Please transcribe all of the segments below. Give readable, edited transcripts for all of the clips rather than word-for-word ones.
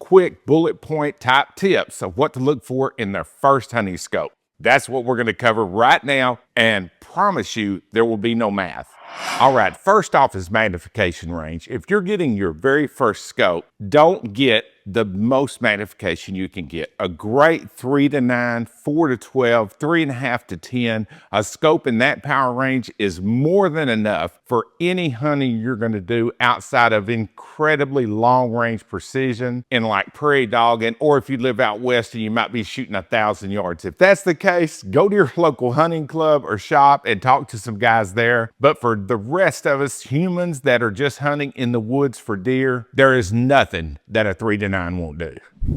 quick bullet point type tips of what to look for in their first hunting scope. That's what we're going to cover right now, and promise you there will be no math. All right, first off is magnification range. If you're getting your very first scope, don't get the most magnification you can get. A great 3 to 9, 4 to 12, 3.5 to 10, a scope in that power range is more than enough for any hunting you're going to do outside of incredibly long range precision in like prairie dogging, or if you live out west and you might be shooting 1,000 yards. If that's the case, go to your local hunting club or shop and talk to some guys there. But for the rest of us humans that are just hunting in the woods for deer, there is nothing that a 3 to 9 won't do.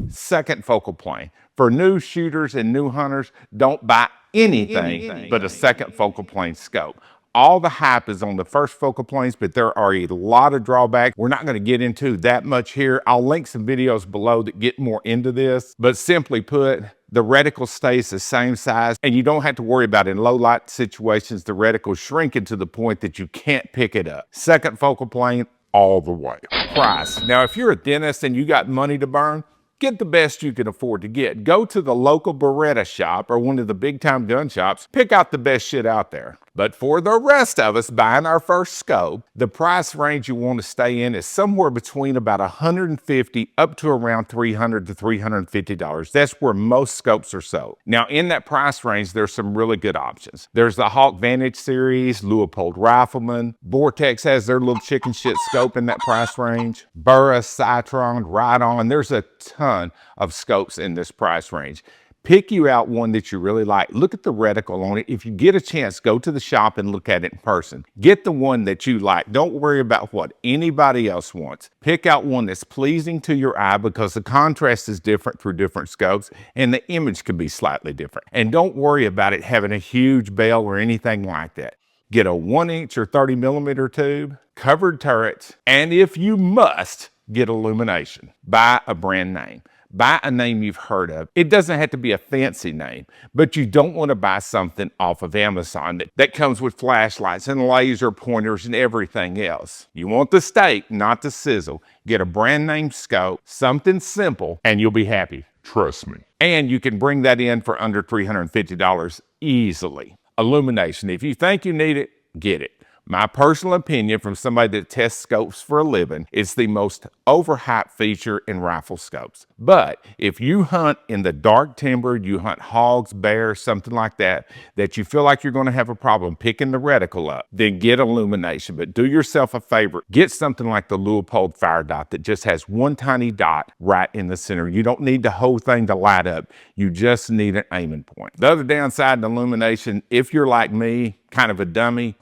Second focal plane. For new shooters and new hunters, don't buy anything but a second focal plane scope. All the hype is on the first focal planes, but there are a lot of drawbacks we're not going to get into that much here. I'll link some videos below that get more into this, but simply put, the reticle stays the same size, and you don't have to worry about in low light situations, the reticle shrinking to the point that you can't pick it up. Second focal plane all the way. Price. Now, if you're a dentist and you got money to burn, get the best you can afford to get. Go to the local Beretta shop or one of the big time gun shops, pick out the best shit out there. But for the rest of us buying our first scope, the price range you want to stay in is somewhere between about $150 up to around $300 to $350. That's where most scopes are sold. Now in that price range, there's some really good options. There's the Hawk Vantage series, Leupold Rifleman, Vortex has their little chicken shit scope in that price range, Burris, Citron, Ride-On. There's a ton of scopes in this price range. Pick you out one that you really like. Look at the reticle on it. If you get a chance, go to the shop and look at it in person. Get the one that you like. Don't worry about what anybody else wants. Pick out one that's pleasing to your eye because the contrast is different through different scopes and the image can be slightly different. And don't worry about it having a huge bell or anything like that. Get a 1-inch or 30mm tube, covered turrets, and if you must, get illumination. Buy a brand name. Buy a name you've heard of. It doesn't have to be a fancy name, but you don't want to buy something off of Amazon that comes with flashlights and laser pointers and everything else. You want the steak, not the sizzle. Get a brand name scope, something simple, and you'll be happy. Trust me. And you can bring that in for under $350 easily. Illumination. If you think you need it, get it. My personal opinion from somebody that tests scopes for a living, it's the most overhyped feature in rifle scopes. But if you hunt in the dark timber, you hunt hogs, bears, something like that, that you feel like you're going to have a problem picking the reticle up, then get illumination. But do yourself a favor, get something like the Leupold Fire Dot that just has one tiny dot right in the center. You don't need the whole thing to light up. You just need an aiming point. The other downside in illumination, if you're like me, kind of a dummy,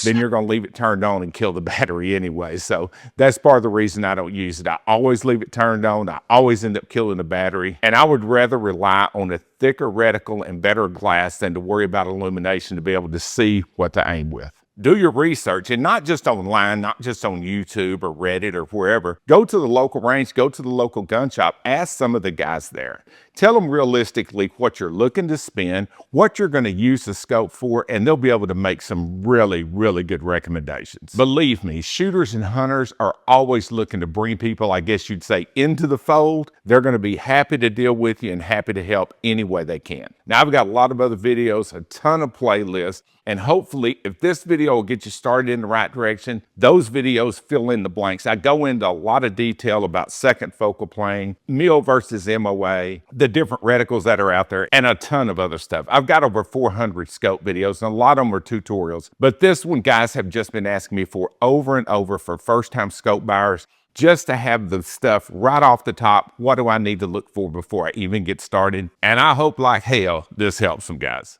then you're going to leave it turned on and kill the battery anyway. So that's part of the reason I don't use it. I always leave it turned on. I always end up killing the battery. And I would rather rely on a thicker reticle and better glass than to worry about illumination to be able to see what to aim with. Do your research, and not just online, not just on YouTube or Reddit or wherever. Go to the local range, go to the local gun shop, ask some of the guys there. Tell them realistically what you're looking to spend, what you're going to use the scope for, and they'll be able to make some really, really good recommendations. Believe me, shooters and hunters are always looking to bring people, I guess you'd say, into the fold. They're going to be happy to deal with you and happy to help any way they can. Now, I've got a lot of other videos, a ton of playlists, and hopefully, if this video will get you started in the right direction, those videos fill in the blanks. I go into a lot of detail about second focal plane, MIL versus MOA, the different reticles that are out there, and a ton of other stuff. I've got over 400 scope videos, and a lot of them are tutorials. But this one, guys have just been asking me for over and over for first-time scope buyers, just to have the stuff right off the top. What do I need to look for before I even get started? And I hope like hell this helps some guys.